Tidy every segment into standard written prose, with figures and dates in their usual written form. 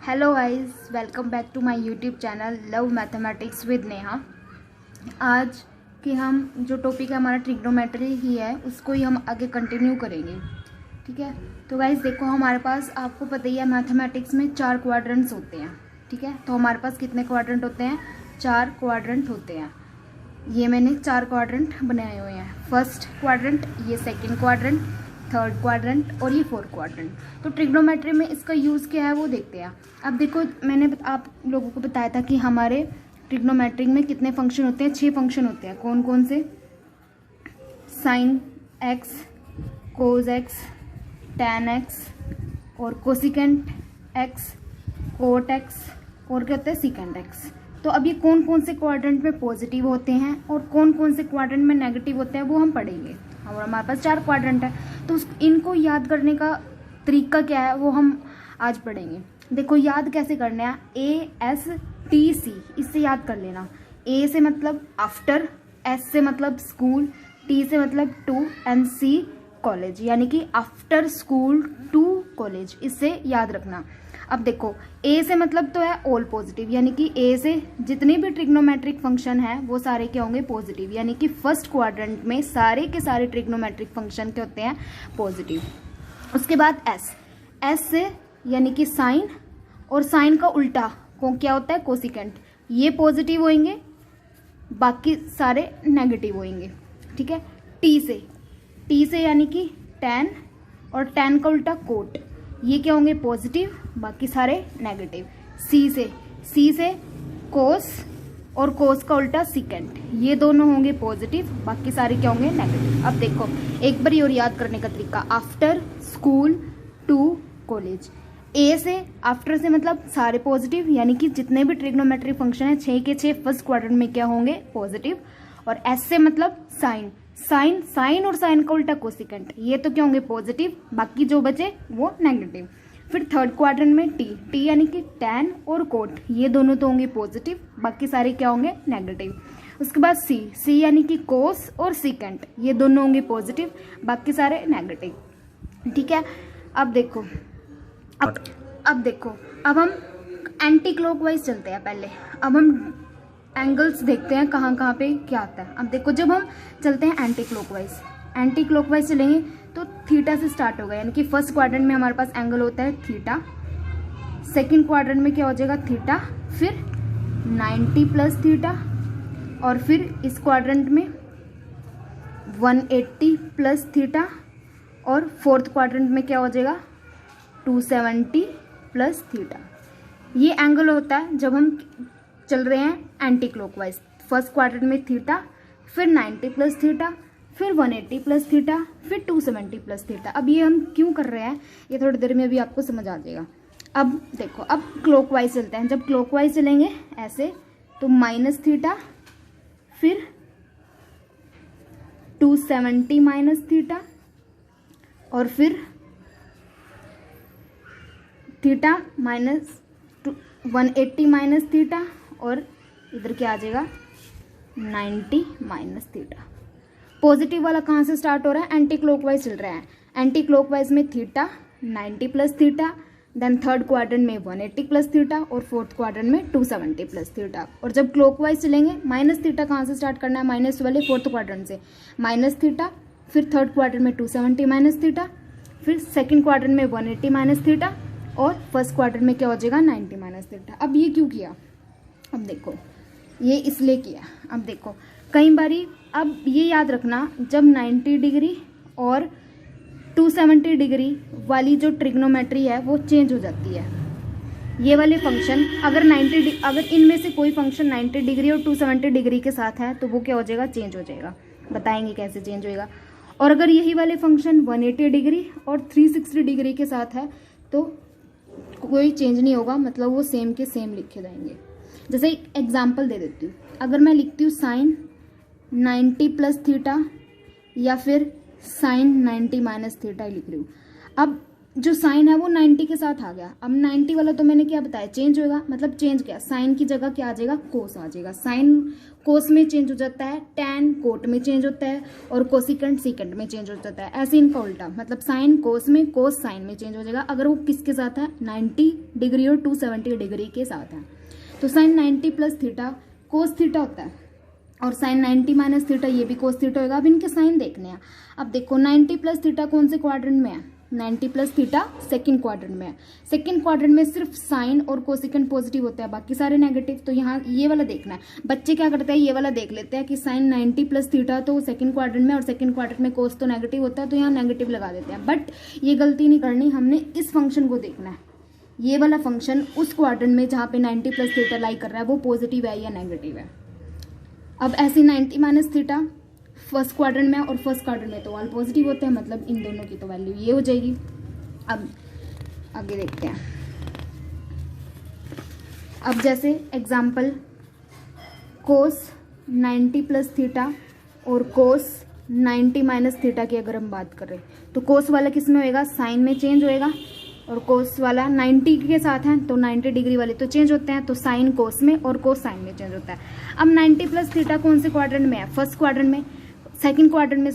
Hello guys, welcome back to my YouTube channel love mathematics with Neha. आज की हम जो टॉपिक है हमारा ट्रिग्नोमेट्री ही है, उसको ही हम आगे कंटिन्यू करेंगे। ठीक है, तो गाइस देखो, हमारे पास आपको पता ही है मैथमेटिक्स में 4 क्वाड्रेंट्स होते हैं। ठीक है, तो हमारे पास कितने क्वाड्रेंट होते हैं? 4 क्वाड्रेंट होते हैं। ये मैंने 4 क्वाड्रेंट बनाए हुए हैं। फर्स्ट क्वाड्रेंट, ये सेकेंड क्वाड्रेंट, थर्ड क्वाड्रेंट और ये फोर्थ क्वाड्रेंट। तो ट्रिग्नोमेट्री में इसका यूज़ क्या है वो देखते हैं। अब देखो, मैंने आप लोगों को बताया था कि हमारे ट्रिग्नोमेट्री में कितने फंक्शन होते हैं। 6 फंक्शन होते हैं। कौन कौन से? Sine x, cos x, tan x और कोसिकेंट एक्स, कोट एक्स और क्या होता है? Secant x. तो अब ये कौन कौन से क्वाड्रेंट में पॉजिटिव होते हैं और कौन कौन से क्वाड्रेंट में नेगेटिव होते हैं वो हम पढ़ेंगे। और हमारे पास 4 क्वाड्रेंट है, तो इनको याद करने का तरीका क्या है वो हम आज पढ़ेंगे। देखो, याद कैसे करना है? ASTC, इससे याद कर लेना। A से मतलब आफ्टर, S से मतलब स्कूल, T से मतलब टू एंड C कॉलेज, यानी कि आफ्टर स्कूल टू कॉलेज। इससे याद रखना। अब देखो, A से मतलब तो है ऑल पॉजिटिव, यानी कि A से जितने भी ट्रिग्नोमेट्रिक फंक्शन है वो सारे क्या होंगे? पॉजिटिव। यानी कि फर्स्ट क्वाड्रेंट में सारे के सारे ट्रिग्नोमेट्रिक फंक्शन के होते हैं पॉजिटिव। उसके बाद S से यानी कि साइन, और साइन का उल्टा क्या होता है? कोसिकेंट। ये पॉजिटिव होंगे, बाकी सारे नेगेटिव होंगे। ठीक है। T से यानी कि टैन, और टैन का उल्टा कोट। ये क्या होंगे? पॉजिटिव, बाकी सारे नेगेटिव। C से कोस, और कोस का उल्टा सीकेंट। ये दोनों होंगे पॉजिटिव, बाकी सारे क्या होंगे? नेगेटिव। अब देखो, एक बार और याद करने का तरीका। After school to college. A से, आफ्टर से मतलब सारे पॉजिटिव, यानी कि जितने भी ट्रिग्नोमेट्री फंक्शन है 6 के 6 फर्स्ट क्वाड्रेंट में क्या होंगे? पॉजिटिव। और S से मतलब साइन, साइन और साइन का उल्टा कोसिकेंट। ये तो क्या होंगे? पॉजिटिव, बाकी जो बचे वो नेगेटिव। फिर थर्ड क्वाड्रेंट में T यानी कि टैन और कोट। ये दोनों तो होंगे पॉजिटिव, बाकी सारे क्या होंगे? नेगेटिव। उसके बाद C यानी कि कोस और सीकेंट। ये दोनों होंगे पॉजिटिव, बाकी सारे नेगेटिव। ठीक है। अब देखो, अब हम एंटी क्लॉकवाइज चलते हैं। पहले अब हम एंगल्स देखते हैं कहाँ कहाँ पे क्या आता है। अब देखो, जब हम चलते हैं एंटी क्लॉकवाइज चलेंगे तो थीटा से स्टार्ट होगा, यानी कि फर्स्ट क्वाड्रेंट में हमारे पास एंगल होता है थीटा। सेकंड क्वाड्रेंट में क्या हो जाएगा? थीटा, फिर 90 प्लस थीटा, और फिर इस क्वाड्रेंट में 180 प्लस थीटा, और फोर्थ क्वाड्रेंट में क्या हो जाएगा? 270 प्लस थीटा। ये एंगल होता है जब हम चल रहे हैं एंटी क्लॉकवाइज। फर्स्ट क्वाड्रेंट में थीटा, फिर 90 प्लस थीटा, फिर 180 प्लस थीटा, फिर 270 प्लस थीटा। अब ये हम क्यों कर रहे हैं ये थोड़ी देर में अभी आपको समझ आ जाएगा। अब देखो, अब क्लॉकवाइज चलते हैं। जब क्लॉकवाइज चलेंगे ऐसे तो माइनस थीटा, फिर 270 माइनस थीटा, और फिर थीटा माइनस 180 माइनस थीटा, और इधर क्या आ जाएगा? 90 माइनस थीटा। पॉजिटिव वाला कहाँ से स्टार्ट हो रहा है? एंटी क्लॉकवाइज चल रहा है। एंटी क्लॉकवाइज में theta 90 plus theta, then third quadrant में 180 प्लस थीटा, और फोर्थ क्वाड्रेंट में 270 प्लस थीटा। और जब क्लॉकवाइज चलेंगे माइनस थीटा कहाँ से स्टार्ट करना है? माइनस वाले फोर्थ क्वाड्रेंट से माइनस थीटा, फिर थर्ड क्वाड्रेंट में 270 माइनस थीटा, फिर सेकेंड क्वाड्रेंट में 180 माइनस थीटा, और फर्स्ट क्वाड्रेंट में क्या हो जाएगा? 90 माइनस थीटा। अब ये क्यों किया? अब देखो, ये इसलिए किया। अब देखो, कई बारी, अब ये याद रखना, जब 90 डिग्री और 270 डिग्री वाली जो ट्रिग्नोमेट्री है वो चेंज हो जाती है। ये वाले फंक्शन अगर इनमें से कोई फंक्शन 90 डिग्री और 270 डिग्री के साथ है तो वो क्या हो जाएगा? चेंज हो जाएगा। बताएंगे कैसे चेंज होएगा। और अगर यही वाले फंक्शन 180 डिग्री और 360 डिग्री के साथ है तो कोई चेंज नहीं होगा, मतलब वो सेम के सेम लिखे जाएंगे। जैसे एक एग्जाम्पल दे देती हूँ। अगर मैं लिखती हूँ साइन 90 प्लस थीटा, या फिर साइन 90 माइनस थीटा लिख रही हूँ। अब जो साइन है वो 90 के साथ आ गया। अब 90 वाला तो मैंने क्या बताया, चेंज होगा, मतलब चेंज क्या, साइन की जगह क्या आ जाएगा, कोस आ जाएगा। साइन कोस में चेंज हो जाता है, टैन कोट में चेंज होता है, और कोसिकेंट सीकेंट में चेंज हो जाता है। ऐसे इनका उल्टा, मतलब साइन कोस में, कोस साइन में चेंज हो जाएगा अगर वो किसके साथ है, 90 डिग्री और 270 डिग्री के साथ है। तो sine 90 plus theta cos theta होता है, और साइन 90 माइनस थीटा ये भी कोस थीटा होगा। अब इनके साइन देखने हैं। अब देखो 90 प्लस थीटा कौन से क्वाड्रेंट में है, 90 प्लस थीटा सेकंड क्वाड्रेंट में है। सेकंड क्वाड्रेंट में सिर्फ साइन और कोसिकेंट पॉजिटिव होते हैं, बाकी सारे नेगेटिव। तो यहाँ ये वाला देखना है। बच्चे क्या करते हैं, ये वाला देख लेते हैं कि साइन 90 प्लस थीटा तो सेकंड क्वाड्रेंट में, और सेकंड क्वाड्रेंट में कोस तो नेगेटिव होता है, तो यहाँ नेगेटिव लगा देते हैं। बट ये गलती नहीं करनी, हमने इस फंक्शन को देखना है। ये वाला फंक्शन उस क्वाड्रेंट में जहाँ पे 90 प्लस थीटा लाई कर रहा है वो पॉजिटिव है या नेगेटिव है। अब ऐसे 90 माइनस थीटा फर्स्ट क्वाड्रेंट में और फर्स्ट क्वाड्रेंट में तो ऑल पॉजिटिव होते हैं, मतलब इन दोनों की तो वैल्यू ये हो जाएगी। अब आगे देखते हैं। अब जैसे एग्जाम्पल कोस 90 प्लस थीटा और कोस 90 माइनस थीटा की अगर हम बात करें तो कोस वाला किस में होएगा, साइन में चेंज होएगा, और कोस वाला 90 के साथ है तो 90 डिग्री वाले तो चेंज होते हैं, तो साइन कोस में और कोस साइन में चेंज होता है। अब 90 प्लस थीटा कौन से क्वाड्रेंट में है, फर्स्ट क्वाड्रेंट में, सेकंड क्वाड्रेंट में,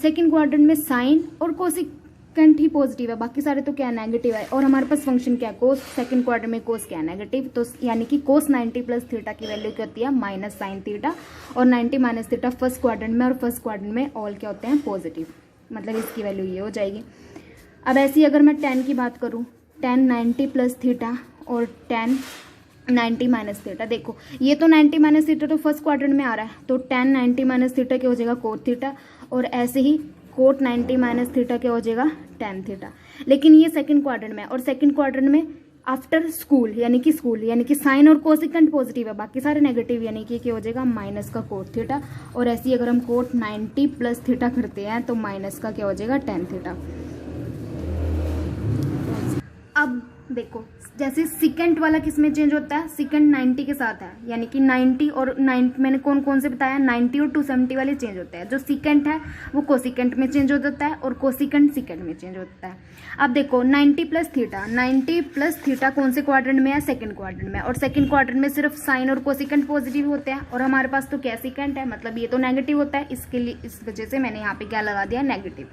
सेकंड क्वाड्रेंट में साइन और कोसिकेंट ही पॉजिटिव है, बाकी सारे तो क्या नेगेटिव है। और हमारे पास फंक्शन क्या है, कोस, सेकंड क्वाड्रेंट में कोस क्या है, नेगेटिव। तो यानी कि कोस 90 प्लस थीटा की वैल्यू क्या होती है, माइनस साइन थीटा, और 90 माइनस थीटा फर्स्ट क्वाड्रेंट में और फर्स्ट क्वाड्रेंट में ऑल क्या होते हैं, पॉजिटिव, मतलब इसकी वैल्यू ये हो जाएगी। अब ऐसे ही अगर मैं tan की बात करूँ, tan 90 प्लस थीटा और tan 90 माइनस थीटा, देखो ये तो 90 माइनस थीटा तो फर्स्ट क्वाड्रेंट में आ रहा है, तो tan 90 माइनस थीटा क्या हो जाएगा, कोट थीटा, और ऐसे ही कोट 90 माइनस थीटा क्या हो जाएगा, tan थीटा। लेकिन ये सेकंड क्वाड्रेंट में, और सेकंड क्वाड्रेंट में आफ्टर स्कूल यानी कि साइन और कोसिकेंट पॉजिटिव है, बाकी सारे नेगेटिव, यानी कि क्या हो जाएगा, माइनस का कोट थीटा। और ऐसे ही अगर हम कोट 90 प्लस थीटा करते हैं तो माइनस का क्या हो जाएगा, tan थीटा। अब देखो जैसे सिकेंट वाला किस में चेंज होता है, सिकेंट 90 के साथ है, यानी कि 90 और 90 मैंने कौन कौन से बताया, 90 और 270 वाले चेंज होते हैं। जो सिकेंट है वो कोसिकेंट में चेंज हो जाता है, और कोसिकेंट सिकेंट में चेंज होता है। अब देखो 90 प्लस थीटा, 90 प्लस थीटा कौन से क्वाड्रेंट में है, सेकंड क्वाड्रेंट में, और सेकंड क्वाड्रेंट में सिर्फ साइन और कोसिकेंट पॉजिटिव होते हैं, और हमारे पास तो क्या सिकेंट है, मतलब ये तो नेगेटिव होता है, इसके लिए इस वजह से मैंने यहाँ पे क्या लगा दिया, नेगेटिव।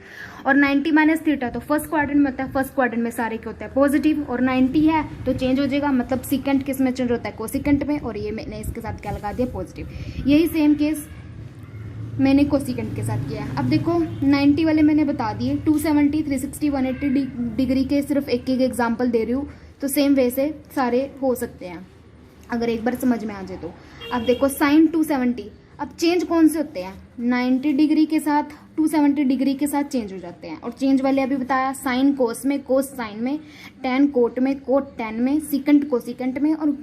और 90 माइनस थीटा तो फर्स्ट क्वाड्रेंट में होता है, फर्स्ट क्वाड्रेंट में सारे क्या होते हैं, पॉजिटिव, और 90 है तो चेंज हो जाएगा, मतलब सिकेंट किस में चेंज होता है, कोसिकेंट में, और ये मैंने इसके साथ क्या लगा दिया, पॉजिटिव। यही सेम केस मैंने कोसिकेंट के साथ किया है। अब देखो 90 वाले मैंने बता दिए, 270, 360, 180 डिग्री के सिर्फ एक एक एग्जाम्पल दे रही हूँ, तो सेम वे से सारे हो सकते हैं अगर एक बार समझ में आ जाए तो। अब देखो साइन 270, अब चेंज कौन से होते हैं, 90 डिग्री के साथ 270 डिग्री के साथ चेंज हो जाते हैं, और चेंज वाले अभी बताया, साइन कोस में, कोस साइन में, टैन कोट में, कोट टैन में, सिकेंट कोसिकेंट में, और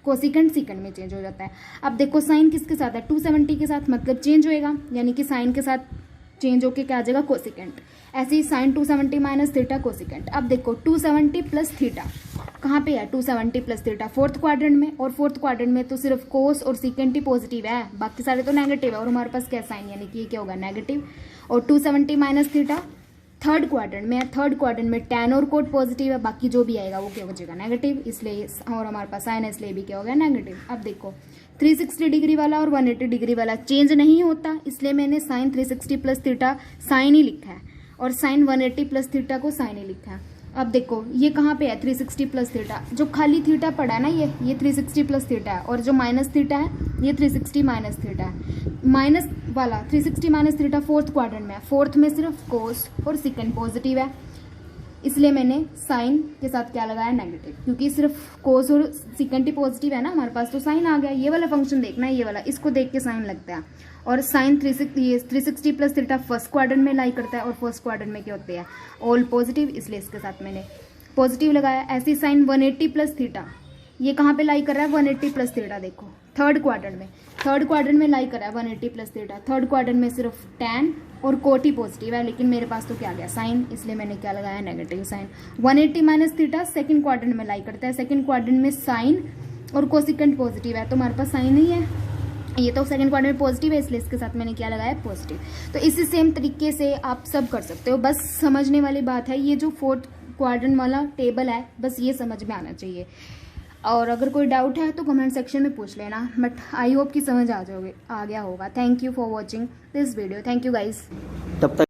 कोसिकेंट सिकेंट में चेंज हो जाता है। अब देखो साइन किसके साथ है, 270 के साथ, मतलब चेंज होएगा, यानी कि साइन के साथ चेंज होके क्या आ जाएगा, कोसिकेंट। ऐसे ही साइन 270 माइनस थीटा कोसिकेंट। अब देखो 270 प्लस थीटा कहाँ पे है, 270 प्लस थीटा फोर्थ क्वाड्रेंट में, और फोर्थ क्वाड्रेंट में तो सिर्फ कोस और सिकेंट ही पॉजिटिव है, बाकी सारे तो नेगेटिव है, और हमारे पास क्या साइन, यानी कि ये क्या होगा, नेगेटिव। और 270 माइनस थीटा थर्ड क्वाड्रेंट में है, थर्ड क्वाड्रेंट में टैन और कोट पॉजिटिव है, बाकी जो भी आएगा वो क्या हो जाएगा, नेगेटिव, इसलिए, और हमारे पास साइन है इसलिए भी क्या हो गया, नेगेटिव। अब देखो 360 डिग्री वाला और 180 डिग्री वाला चेंज नहीं होता, इसलिए मैंने साइन 360 प्लस थीटा साइन ही लिखा है, और साइन 180 प्लस थीटा को साइन ही लिखा है। अब देखो ये कहाँ पे है, 360 प्लस थीटा, जो खाली थीटा पड़ा है ना, ये 360 प्लस थीटा है, और जो माइनस थीटा है ये 360 माइनस थीटा है। माइनस वाला 360 माइनस थीटा फोर्थ क्वाड्रेंट में है, फोर्थ में सिर्फ कोस और सिकेंट पॉजिटिव है, इसलिए मैंने साइन के साथ क्या लगाया, नेगेटिव, क्योंकि सिर्फ कोस और सिकेंट ही पॉजिटिव है ना हमारे पास, तो साइन आ गया। ये वाला फंक्शन देखना है, ये वाला, इसको देख के साइन लगता है। और sine 360 plus theta first quadrant में लाई करता है, और फर्स्ट क्वाड्रेंट में क्या होते हैं, ऑल पॉजिटिव, इसलिए इसके साथ मैंने पॉजिटिव लगाया। ऐसी साइन 180 प्लस थीटा, ये कहाँ पे लाई कर रहा है, 180 प्लस थीटा, देखो थर्ड क्वाड्रेंट में लाई कर रहा है 180 प्लस थीटा। थर्ड क्वाड्रेंट में सिर्फ टैन और कोट ही पॉजिटिव है, लेकिन मेरे पास तो क्या आ गया, साइन, इसलिए मैंने क्या लगाया, negative sine. 180 minus theta second quadrant में लाई करता है, सेकंड क्वाड्रेंट में साइन और कोसिकेंट पॉजिटिव है, तो हमारे पास साइन ही है, ये तो सेकंड क्वाड्रेंट में पॉजिटिव है, इसलिए इसके साथ मैंने क्या लगाया, पॉजिटिव। तो इसी सेम तरीके से आप सब कर सकते हो, बस समझने वाली बात है। ये जो फोर्थ क्वाड्रेंट वाला टेबल है, बस ये समझ में आना चाहिए। और अगर कोई डाउट है तो कमेंट सेक्शन में पूछ लेना, बट आई होप कि समझ आ गया होगा। Thank you for watching this video. Thank you guys. तब तक